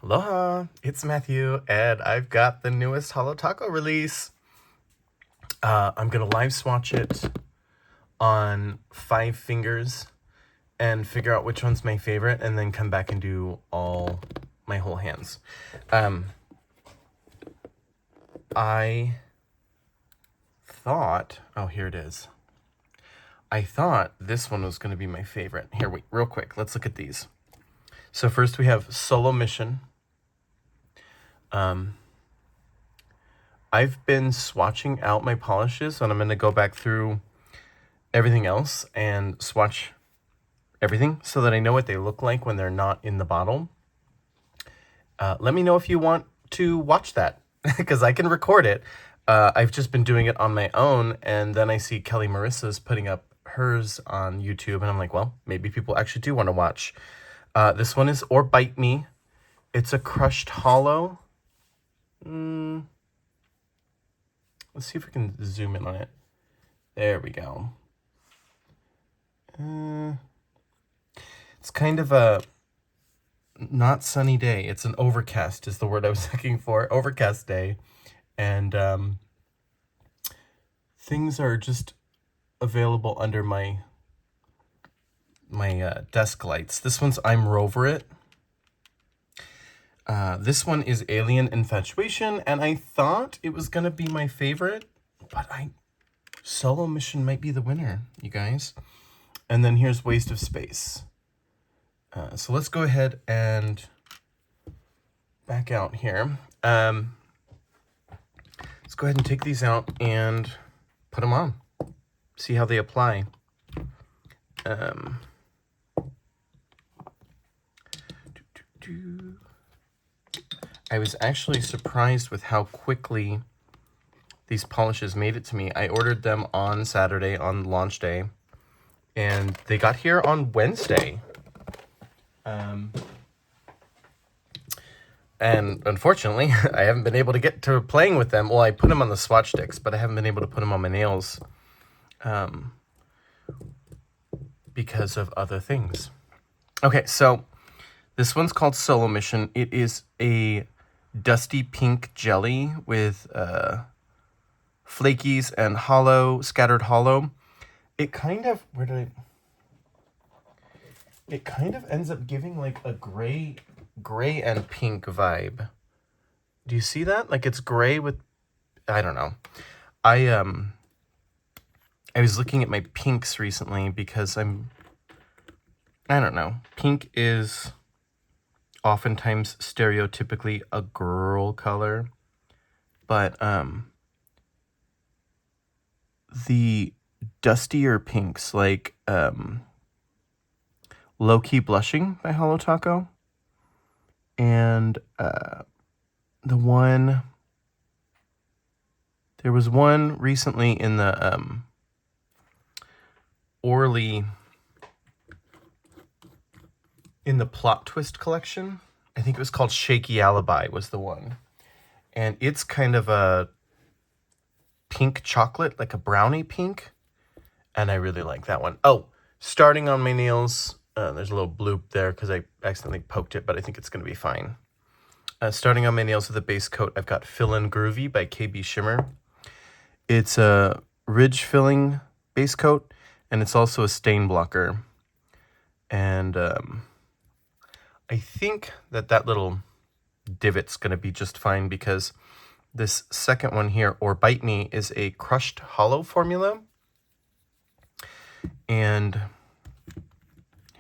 Aloha, it's Matthew, and I've got the newest Holo Taco release. I'm gonna live swatch it on 5 fingers and figure out which one's my favorite, and then come back and do all my whole hands. I thought, oh, here it is. I thought this one was gonna be my favorite. Here, wait, real quick, let's look at these. So first we have Solo Mission. I've been swatching out my polishes, and I'm going to go back through everything else and swatch everything so that I know what they look like when they're not in the bottle. Let me know if you want to watch that, because I can record it. I've just been doing it on my own, and then I see Kelly Marissa's putting up hers on YouTube, and I'm like, well, maybe people actually do want to watch. This one is Or Bite Me. It's a crushed hollow. Let's see if we can zoom in on it. There we go. It's kind of a not sunny day. It's an overcast is the word I was looking for. Overcast day. And things are just available under my desk lights. This one's I'm Rover It. This one is Alien Infatuation, and I thought it was going to be my favorite, but Solo Mission might be the winner, you guys. And then here's Waste of Space. So let's go ahead and back out here. Let's go ahead and take these out and put them on. See how they apply. I was actually surprised with how quickly these polishes made it to me. I ordered them on Saturday, on launch day, and they got here on Wednesday. And unfortunately, I haven't been able to get to playing with them. Well, I put them on the swatch sticks, but I haven't been able to put them on my nails because of other things. Okay, so this one's called Solo Mission. It is a dusty pink jelly with flakies and scattered hollow. It kind of, it kind of ends up giving like a gray and pink vibe. Do you see that? Like it's gray with, I don't know. I was looking at my pinks recently because I don't know. Pink is oftentimes stereotypically a girl color, but the dustier pinks like Low Key Blushing by Holo Taco, and there was one recently in the Orly in the Plot Twist collection. I think it was called Shaky Alibi was the one. And it's kind of a pink chocolate, like a brownie pink. And I really like that one. Oh, starting on my nails. There's a little bloop there because I accidentally poked it, but I think it's going to be fine. Starting on my nails with a base coat, I've got Fillin' Groovy by KB Shimmer. It's a ridge filling base coat, and it's also a stain blocker. And I think that little divot's going to be just fine because this second one here, Or Bite Me, is a crushed hollow formula. And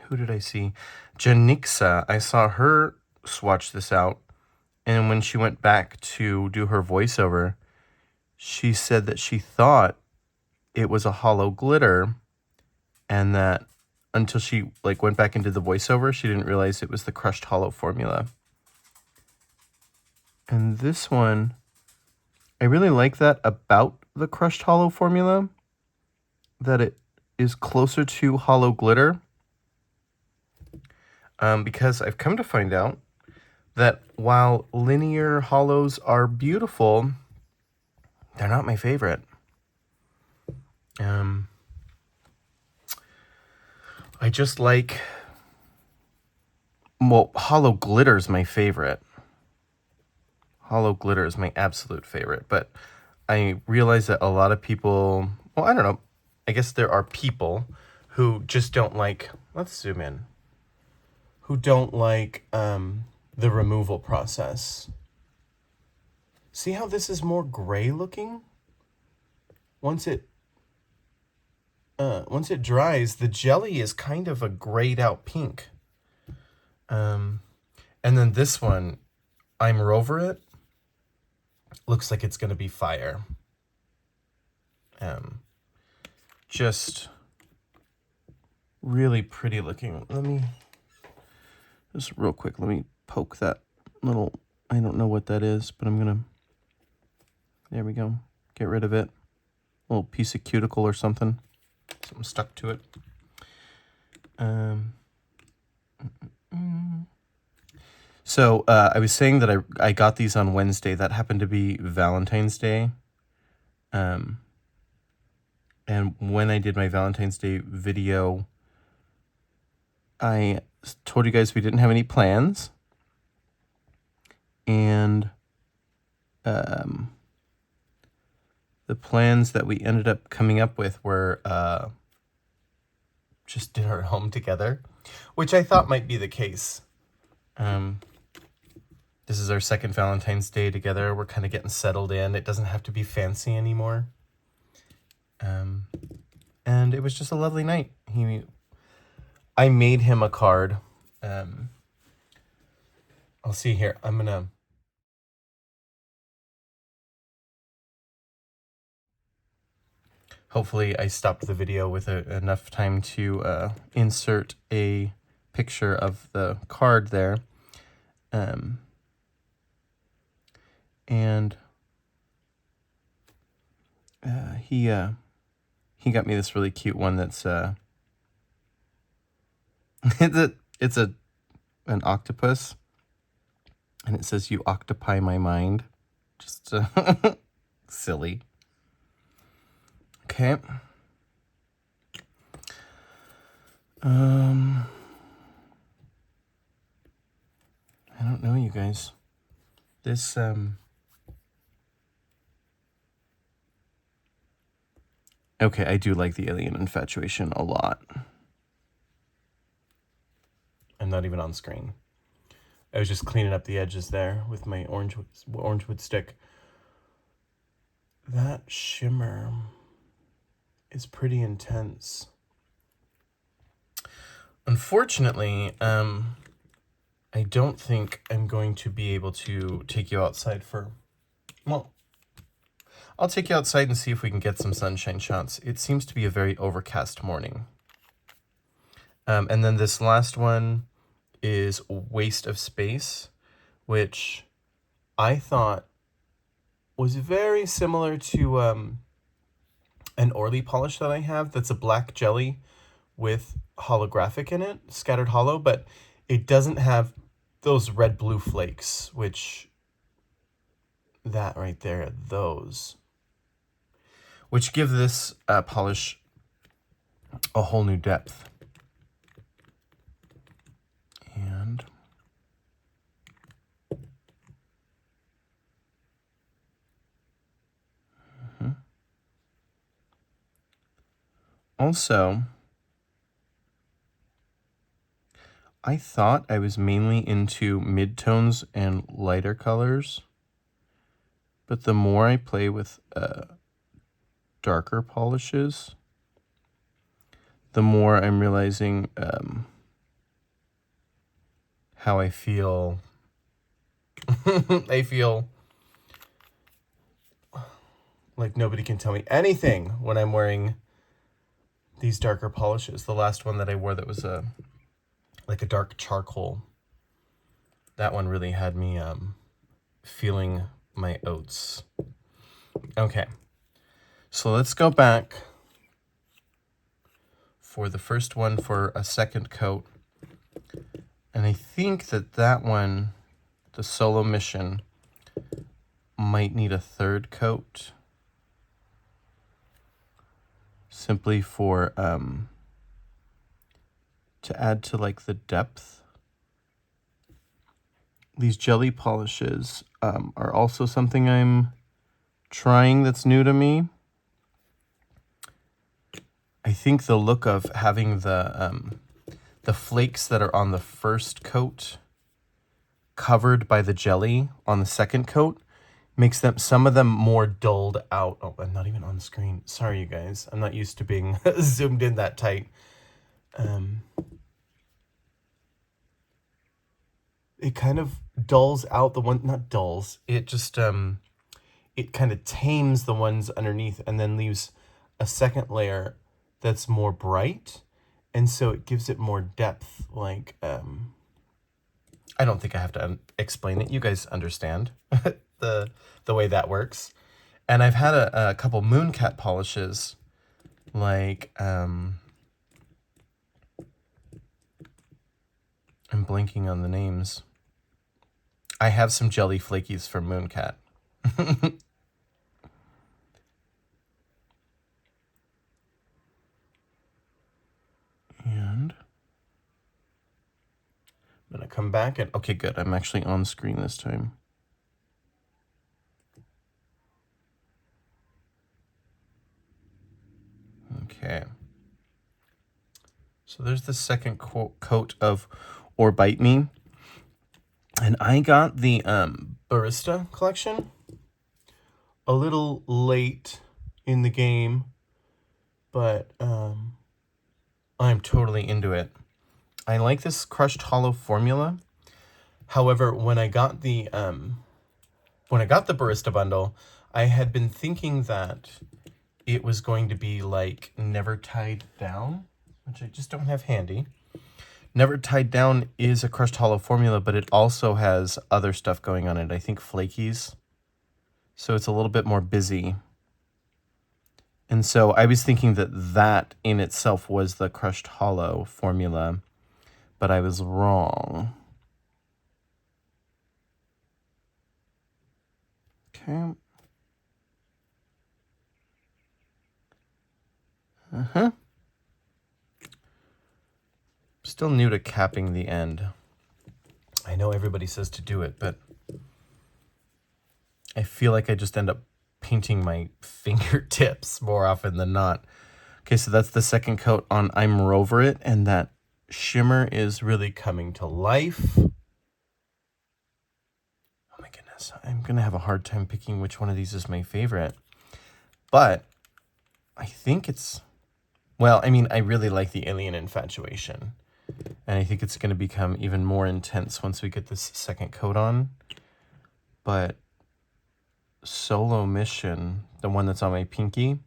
who did I see? Janixa, I saw her swatch this out. And when she went back to do her voiceover, she said that she thought it was a hollow glitter, and that until she went back into the voiceover, she didn't realize it was the crushed hollow formula. And this one, I really like that about the crushed hollow formula, that it is closer to hollow glitter, because I've come to find out that while linear hollows are beautiful, they're not my favorite. I just like, well, hollow glitter's my favorite. Hollow glitter is my absolute favorite, but I realize that a lot of people, well, I don't know, I guess there are people who just don't like, let's zoom in, who don't like the removal process. See how this is more gray looking? Once it dries, the jelly is kind of a grayed out pink. And then this one, I'm over it. Looks like it's gonna be fire. Just really pretty looking. Let me just real quick. Let me poke that little. I don't know what that is, but I'm gonna. There we go. Get rid of it. A little piece of cuticle or something. Something stuck to it. So I was saying that I got these on Wednesday. That happened to be Valentine's Day. And when I did my Valentine's Day video, I told you guys we didn't have any plans. And the plans that we ended up coming up with were just dinner at home together, which I thought might be the case. This is our second Valentine's Day together. We're kind of getting settled in. It doesn't have to be fancy anymore. And it was just a lovely night. I made him a card. I'll see here. I'm gonna. Hopefully I stopped the video with enough time to insert a picture of the card there. And he got me this really cute one that's it's an octopus, and it says, "You octopi my mind." Just silly. Okay. I don't know, you guys. This okay, I do like the Alien Infatuation a lot. I'm not even on screen. I was just cleaning up the edges there with my orange wood stick. That shimmer is pretty intense. Unfortunately, I don't think I'm going to be able to take you outside for, well, I'll take you outside and see if we can get some sunshine shots. It seems to be a very overcast morning. And then this last one is Waste of Space, which I thought was very similar to an Orly polish that I have that's a black jelly with holographic in it, scattered hollow, but it doesn't have those red-blue flakes, which that right there, those, which give this polish a whole new depth. And also, I thought I was mainly into midtones and lighter colors, but the more I play with darker polishes, the more I'm realizing how I feel. I feel like nobody can tell me anything when I'm wearing these darker polishes. The last one that I wore that was like a dark charcoal, that one really had me feeling my oats. Okay, so let's go back for the first one for a second coat. And I think that one, the Solo Mission, might need a third coat. Simply for, to add to like the depth. these jelly polishes are also something I'm trying that's new to me. I think the look of having the flakes that are on the first coat covered by the jelly on the second coat makes them, some of them, more dulled out. Oh, I'm not even on screen. Sorry, you guys. I'm not used to being zoomed in that tight. It kind of dulls out the one, not dulls. It just it kind of tames the ones underneath and then leaves a second layer that's more bright, and so it gives it more depth. Like I don't think I have to explain it. You guys understand the way that works. And I've had a couple Mooncat polishes, like I'm blanking on the names. I have some jelly flakies from Mooncat. And I'm gonna come back and, okay, good. I'm actually on screen this time. Okay. So there's the second coat of Or Bite Me. And I got the Barista collection a little late in the game, but I'm totally into it. I like this crushed hollow formula. However, when I got the Barista bundle, I had been thinking that it was going to be like Never Tied Down, which I just don't have handy. Never Tied Down is a crushed hollow formula, but it also has other stuff going on it. I think flakies. So it's a little bit more busy. And so I was thinking that that in itself was the crushed hollow formula, but I was wrong. Okay. Still new to capping the end. I know everybody says to do it, but I feel like I just end up painting my fingertips more often than not. Okay, so that's the second coat on I'm Rover It, and that shimmer is really coming to life. Oh my goodness, I'm gonna have a hard time picking which one of these is my favorite. But I think it's, well, I mean, I really like the Alien Infatuation. And I think it's going to become even more intense once we get this second coat on. But Solo Mission, the one that's on my pinky,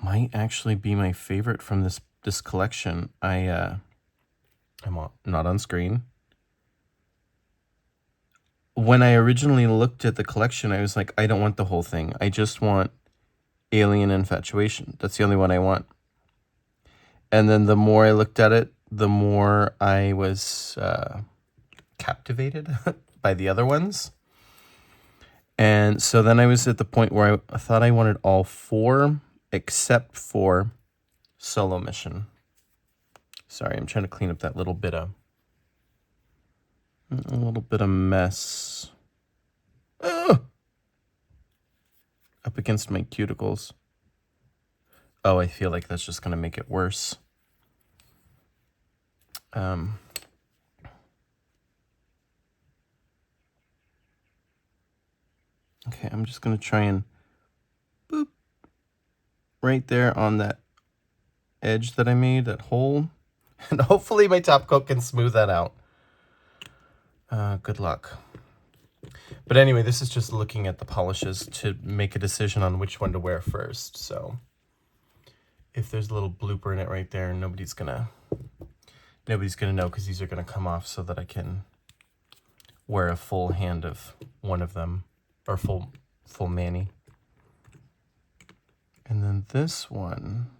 might actually be my favorite from this collection. I'm not on screen. When I originally looked at the collection, I was like, I don't want the whole thing. I just want Alien Infatuation. That's the only one I want. And then the more I looked at it, the more I was captivated by the other ones. And so then I was at the point where I thought I wanted all four except for Solo Mission. Sorry, I'm trying to clean up that little bit of mess. Ugh! Up against my cuticles. Oh, I feel like that's just going to make it worse. Okay, I'm just going to try and boop right there on that edge that I made, that hole. And hopefully my top coat can smooth that out. Good luck. But anyway, this is just looking at the polishes to make a decision on which one to wear first. So if there's a little blooper in it right there, nobody's gonna know, because these are gonna come off so that I can wear a full hand of one of them, or full mani. And then this one,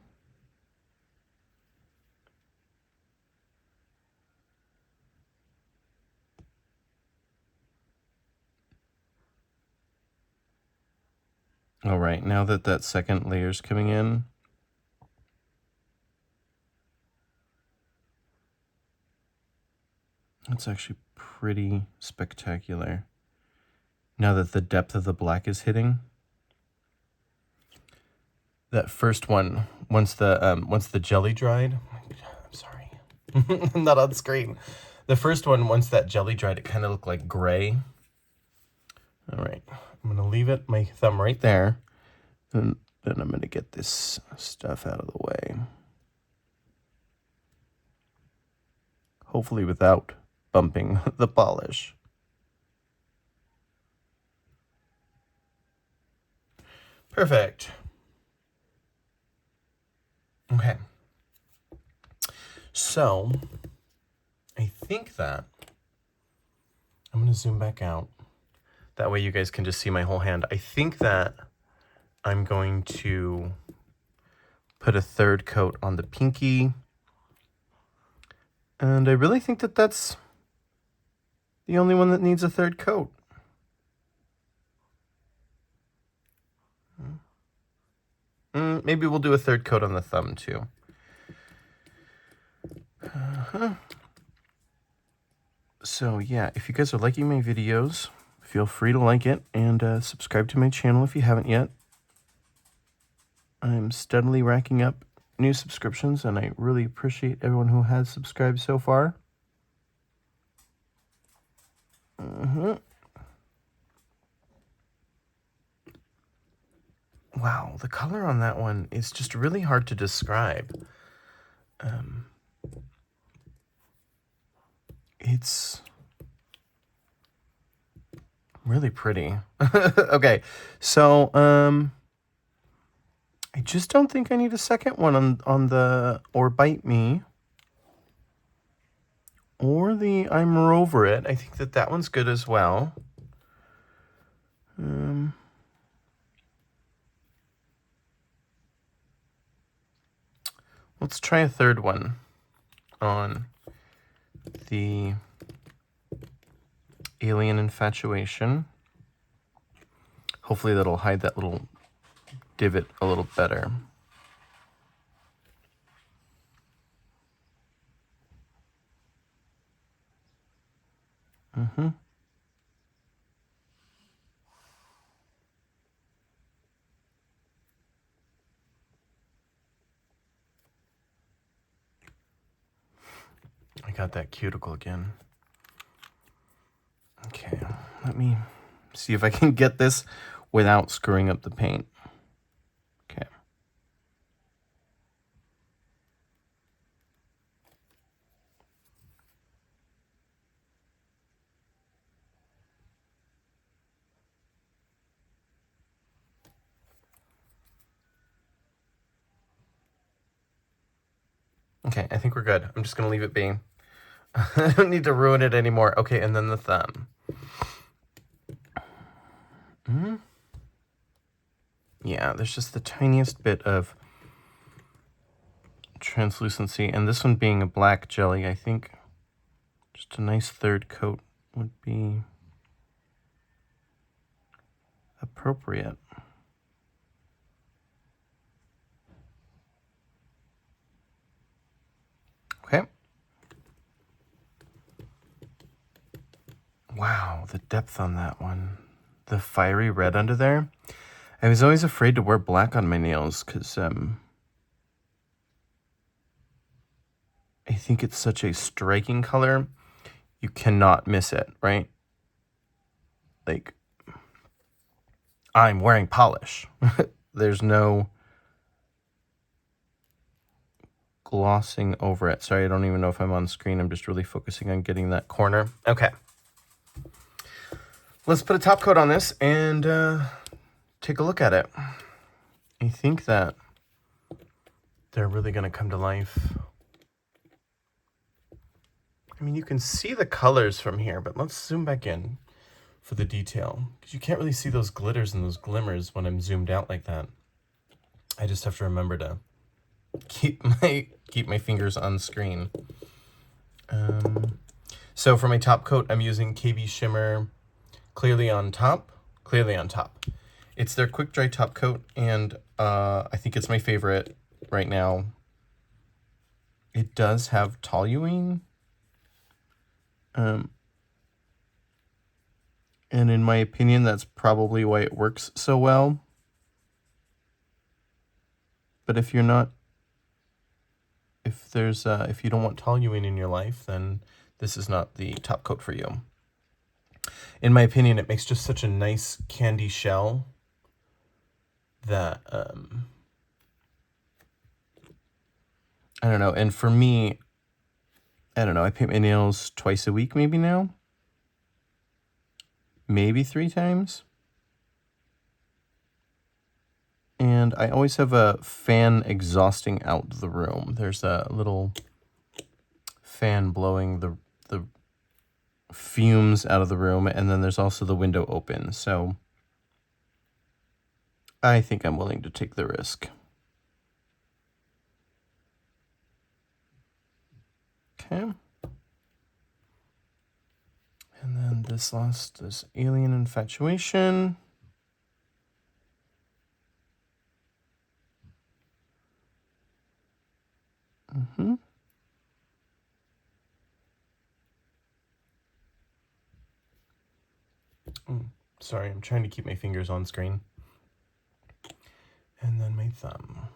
all right, now that second layer's coming in, It's actually pretty spectacular now that the depth of the black is hitting. That first one, once the jelly dried, I'm sorry, I'm not on screen. The first one, once that jelly dried, it kind of looked like gray. All right, I'm gonna leave it, my thumb right there, and then I'm gonna get this stuff out of the way. Hopefully without bumping the polish. Perfect. Okay. So, I think that I'm going to zoom back out. That way you guys can just see my whole hand. I think that I'm going to put a third coat on the pinky. And I really think that that's the only one that needs a third coat. Maybe we'll do a third coat on the thumb too. So yeah, if you guys are liking my videos, feel free to like it and subscribe to my channel if you haven't yet. I'm steadily racking up new subscriptions, and I really appreciate everyone who has subscribed so far. Wow, the color on that one is just really hard to describe. It's really pretty. Okay, so I just don't think I need a second one on the or Bite Me or the I'm Over It. I think that that one's good as well. Let's try a third one on the Alien Infatuation. Hopefully that'll hide that little divot a little better. I got that cuticle again. Okay, let me see if I can get this without screwing up the paint. Okay. Okay, I think we're good. I'm just gonna leave it be. I don't need to ruin it anymore. Okay, and then the thumb. Yeah, there's just the tiniest bit of translucency, and this one being a black jelly, I think just a nice third coat would be appropriate. Okay. Wow, the depth on that one. The fiery red under there. I was always afraid to wear black on my nails because I think it's such a striking color. You cannot miss it, right? Like, I'm wearing polish. There's no glossing over it. Sorry, I don't even know if I'm on screen. I'm just really focusing on getting that corner. Okay. Let's put a top coat on this and take a look at it. I think that they're really going to come to life. I mean, you can see the colors from here, but let's zoom back in for the detail, because you can't really see those glitters and those glimmers when I'm zoomed out like that. I just have to remember to keep my fingers on screen. So for my top coat, I'm using KB Shimmer Clearly on Top. It's their quick dry top coat, and I think it's my favorite right now. It does have toluene. And in my opinion, that's probably why it works so well. But if you're not, if you don't want toluene in your life, then this is not the top coat for you. In my opinion, it makes just such a nice candy shell that, I don't know. And for me, I don't know, I paint my nails twice a week maybe now. Maybe 3 times. And I always have a fan exhausting out the room. There's a little fan blowing the fumes out of the room, and then there's also the window open. So I think I'm willing to take the risk. Okay. And then this Alien Infatuation. Sorry, I'm trying to keep my fingers on screen. And then my thumb.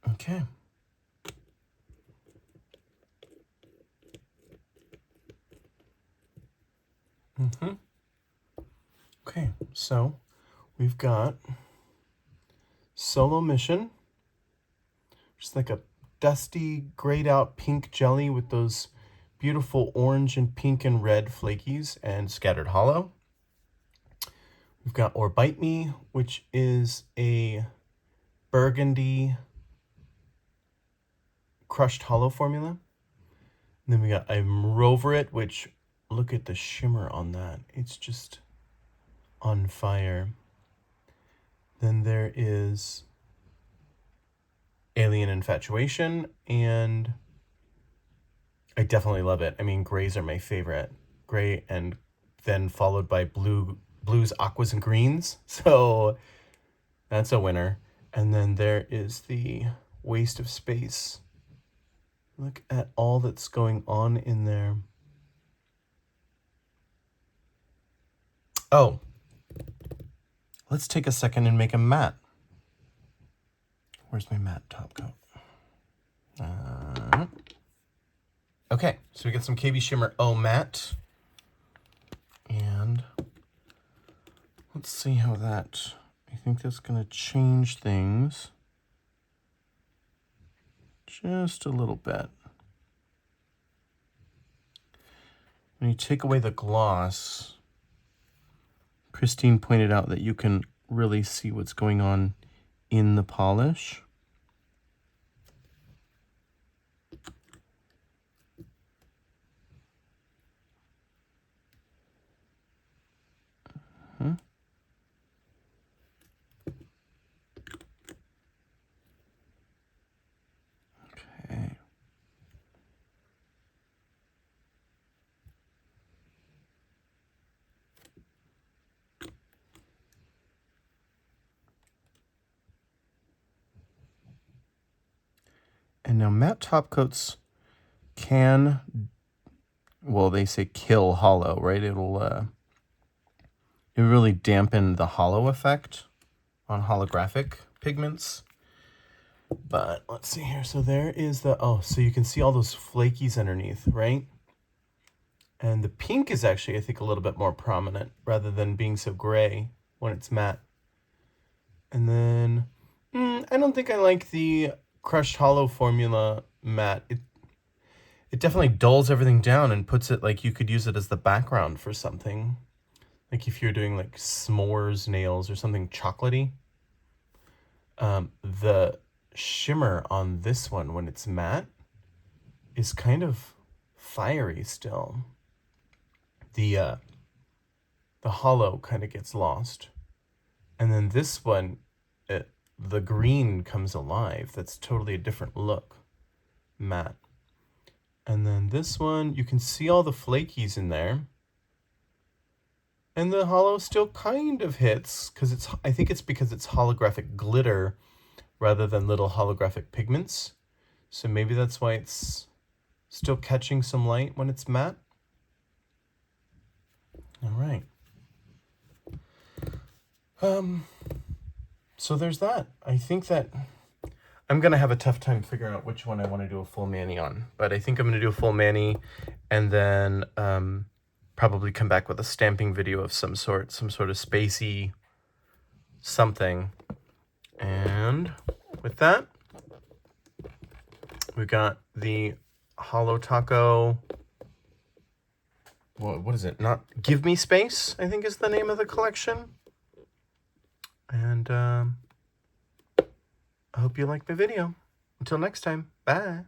Okay. Okay, so we've got Solo Mission, just like a dusty, grayed out pink jelly with those beautiful orange and pink and red flakies and scattered hollow. We've got Or Bite Me, which is a burgundy crushed hollow formula. And then we got I'm Rover It, which, look at the shimmer on that. It's just on fire. Then there is Alien Infatuation, and I definitely love it. I mean, grays are my favorite. Gray, and then followed by blues, aquas, and greens. So that's a winner. And then there is the Waste of Space. Look at all that's going on in there. Oh, let's take a second and make a matte. Where's my matte top coat? Okay, so we get some KB Shimmer O Matte. And let's see how that, I think that's going to change things just a little bit. When you take away the gloss, Christine pointed out that you can really see what's going on in the polish. Okay. And now matte top coats can, well, they say kill hollow, right? It really dampen the hollow effect on holographic pigments. But let's see here. So there is so you can see all those flakies underneath, right? And the pink is actually, I think, a little bit more prominent rather than being so gray when it's matte. And then I don't think I like the crushed hollow formula matte. It definitely dulls everything down and puts it like you could use it as the background for something. Like if you're doing like s'mores nails or something chocolatey. The shimmer on this one when it's matte is kind of fiery still. The hollow kind of gets lost. And then this one, the green comes alive. That's totally a different look. Matte. And then this one, you can see all the flakies in there. And the holo still kind of hits, because I think it's because it's holographic glitter rather than little holographic pigments. So maybe that's why it's still catching some light when it's matte. All right. So there's that. I think that I'm going to have a tough time figuring out which one I want to do a full mani on, but I think I'm going to do a full mani and then probably come back with a stamping video of some sort of spacey something. And with that, we got the Holo Taco. What is it? Not Give Me Space, I think is the name of the collection. And I hope you liked my video. Until next time, bye.